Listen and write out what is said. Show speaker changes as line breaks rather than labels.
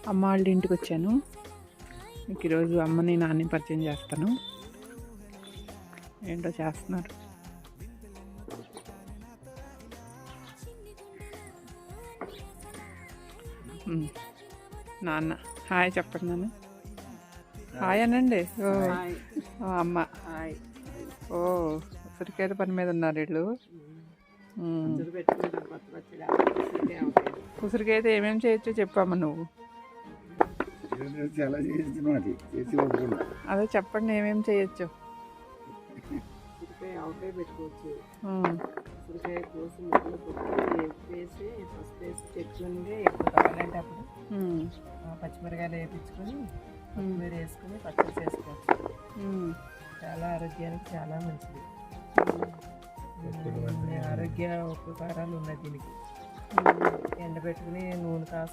అమ్మ వాళ్ళ ఇంటికి వచ్చాను. ఇంక ఈరోజు అమ్మని నాన్ని పరిచయం చేస్తాను. ఏంటో చేస్తున్నారు. నాన్న హాయ్ చెప్పండి. నాన్న హాయ్ అనండి. ఓ అమ్మ ఓ ఉసిరికాయ పని మీద ఉన్నారు వీళ్ళు. ఉసిరికాయ ఏమేమి చేయొచ్చో చెప్పమ్మా నువ్వు. అదే చెప్పండి ఏమేమి చేయొచ్చు.
ఉసిరికాయ ఆవకాయ పెట్టుకోవచ్చు. ఉసిరికాయ కోసి ముక్కలు కొట్టి వేసి పసుపు వేసి చెట్లుండి ఎప్పుడు కావాలంటే అప్పుడు పచ్చిమిరకాయలు వేయించుకొని కొత్తిమీర వేసుకుని పచ్చడి చేసుకోవచ్చు. చాలా ఆరోగ్యానికి చాలా మంచిది. ఆరోగ్య ఉపకారాలు ఉన్నాయి దీనికి. ఎండబెట్టుకుని నూనె కాసు